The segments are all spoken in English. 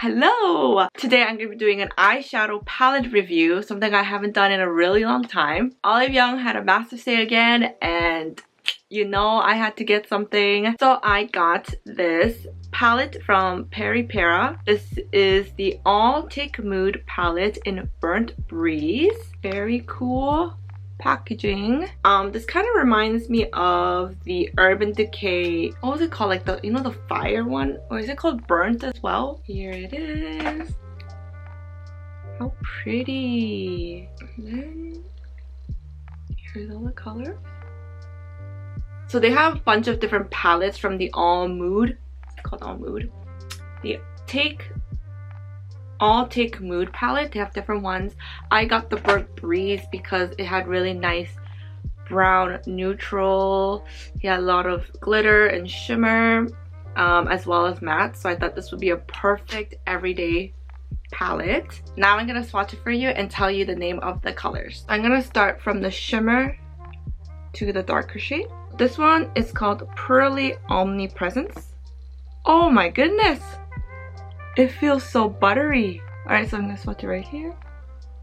Hello! Today I'm going to be doing an eyeshadow palette review, something I haven't done in a really long time. Olive Young had a massive sale again and you know I had to get something. So I got this palette from Peripera. This is the All Take Mood palette in Burnt Breeze. Very cool packaging. This kind of reminds me of the Urban Decay, what was it called, like the, you know, the fire one, or is it called burnt as well? Here it is. How pretty. And then here's all the colors. So they have a bunch of different palettes from the All Mood, it's called All Mood, the All Take Mood palette. They have different ones. I got the Burnt Breeze because it had really nice brown neutral. It had a lot of glitter and shimmer, as well as matte. So I thought this would be a perfect everyday palette. Now I'm gonna swatch it for you and tell you the name of the colors. I'm gonna start from the shimmer to the darker shade. This one is called Pearly Omnipresence. Oh my goodness! It feels so buttery. Alright, so I'm going to swatch it right here.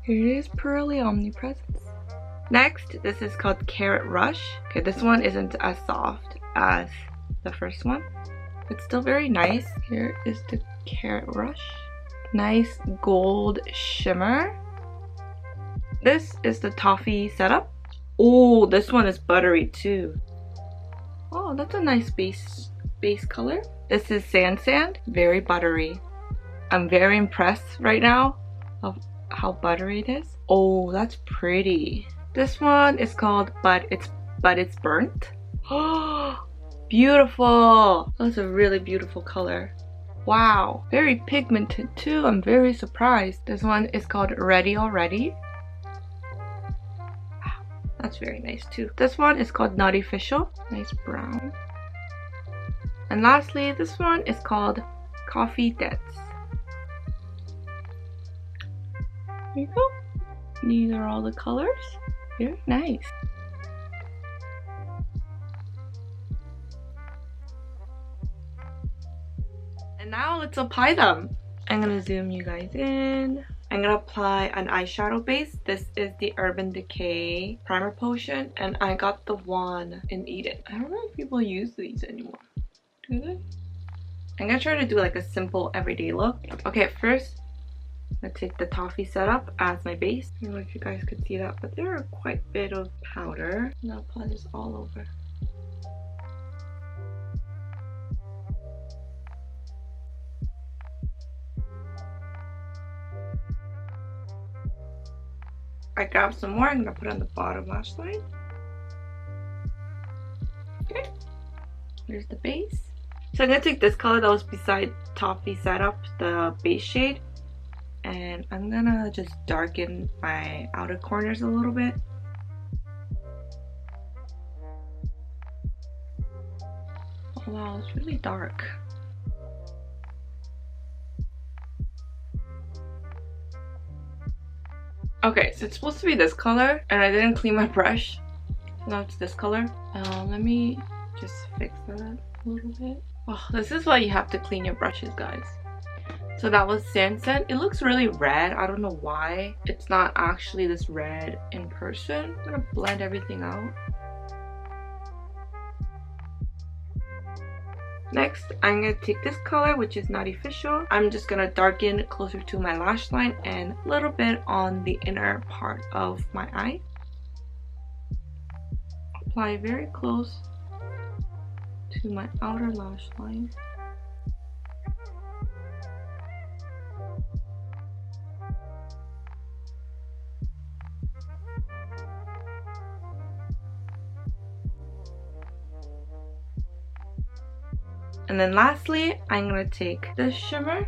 Here it is, Pearly Omnipresence. Next, this is called Carrot Rush. Okay, this one isn't as soft as the first one. It's still very nice. Here is the Carrot Rush. Nice gold shimmer. This is the Toffee Setup. Oh, this one is buttery too. Oh, that's a nice base color. This is Sand Sand. Very buttery. I'm very impressed right now of how buttery it is. Oh, that's pretty. This one is called But It's Burnt. Oh, beautiful. That's a really beautiful color. Wow, very pigmented too. I'm very surprised. This one is called Ready Already. Wow, that's very nice too. This one is called Naughty Official. Nice brown. And lastly, this one is called Coffee Debts. There you go. These are all the colors. Very nice. And now let's apply them. I'm gonna zoom you guys in. I'm gonna apply an eyeshadow base. This is the Urban Decay Primer Potion, and I got the one in Eden. I don't know if people use these anymore. Do they? I'm gonna try to do like a simple everyday look. Okay, first I'm gonna take the Toffee Setup as my base. I don't know if you guys could see that, but there are quite a bit of powder. I'm gonna apply this all over. I grabbed some more. I'm gonna put on the bottom lash line. Okay, here's the base. So I'm gonna take this color that was beside Toffee Setup, the base shade, and I'm gonna just darken my outer corners a little bit. Oh wow, it's really dark. Okay, so it's supposed to be this color, and I didn't clean my brush, so now it's this color. Let me just fix that a little bit. Oh, this is why you have to clean your brushes, guys. So that was Sand Sand. It looks really red. I don't know why. It's not actually this red in person. I'm gonna blend everything out. Next, I'm gonna take this color, which is Naughty Official. I'm just gonna darken closer to my lash line and a little bit on the inner part of my eye. Apply very close to my outer lash line. And then lastly, I'm gonna take this shimmer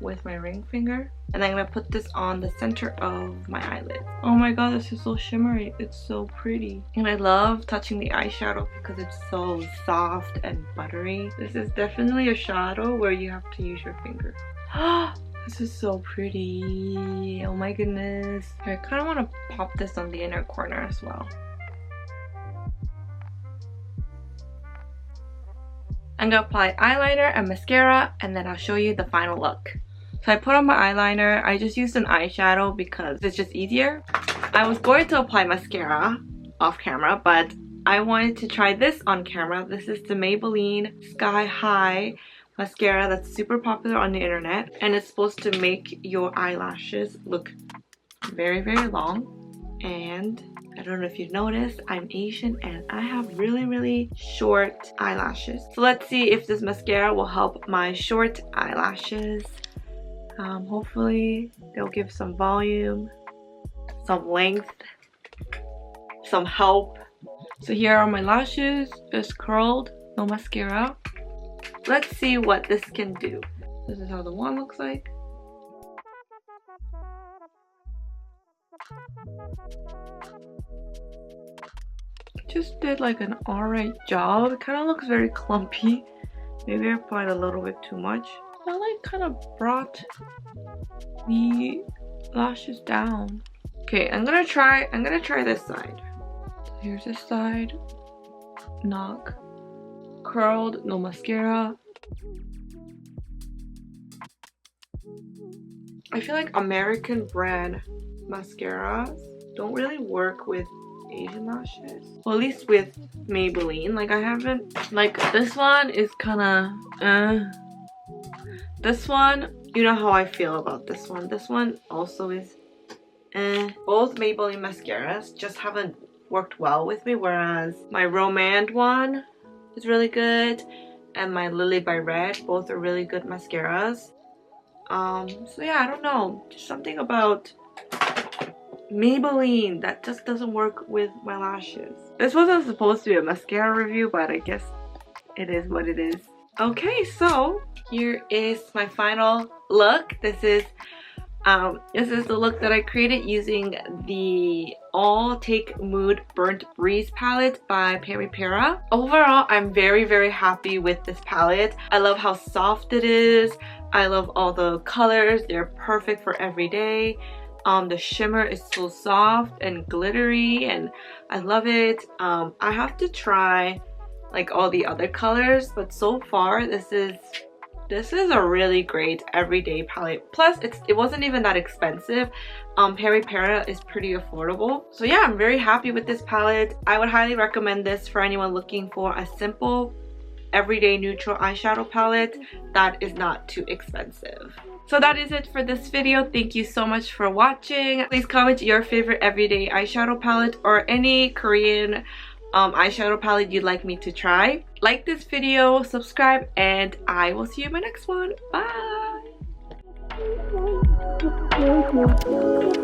with my ring finger, and I'm gonna put this on the center of my eyelid. Oh my god, this is so shimmery. It's so pretty. And I love touching the eyeshadow because it's so soft and buttery. This is definitely a shadow where you have to use your finger. This is so pretty. Oh my goodness. I kind of want to pop this on the inner corner as well. I'm gonna apply eyeliner and mascara, and then I'll show you the final look. So I put on my eyeliner. I just used an eyeshadow because it's just easier. I was going to apply mascara off camera, but I wanted to try this on camera. This is the Maybelline Sky High mascara that's super popular on the internet, and it's supposed to make your eyelashes look very, very long. And I don't know if you noticed, I'm Asian and I have really, really short eyelashes. So let's see if this mascara will help my short eyelashes. Hopefully they'll give some volume, some length, some help. So here are my lashes, just curled, no mascara. Let's see what this can do. This is how the one looks like. Just did like an alright job. It kind of looks very clumpy. Maybe I applied a little bit too much. I like kind of brought the lashes down. Okay, I'm gonna try this side. Here's this side. Knock. Curled, no mascara. I feel like American brand mascaras don't really work with Asian lashes. Well, at least with Maybelline. Like I haven't, like this one is kind of this one, you know how I feel about this one. This one also is both Maybelline mascaras just haven't worked well with me, whereas my Romand one is really good and my Lily by Red, both are really good mascaras. So yeah, I don't know, just something about Maybelline that just doesn't work with my lashes. This wasn't supposed to be a mascara review, but I guess it is what it is. Okay, so here is my final look. This is the look that I created using the All Take Mood Burnt Breeze palette by Peripera. Overall, I'm very, very happy with this palette. I love how soft it is. I love all the colors. They're perfect for every day. The shimmer is so soft and glittery and I love it. I have to try like all the other colors, but so far this is a really great everyday palette. Plus it wasn't even that expensive. Peripera is pretty affordable. So yeah, I'm very happy with this palette. I would highly recommend this for anyone looking for a simple everyday neutral eyeshadow palette that is not too expensive. So that is it for this video. Thank you so much for watching. Please comment your favorite everyday eyeshadow palette or any Korean eyeshadow palette you'd like me to try. Like this video, subscribe, and I will see you in my next one. Bye!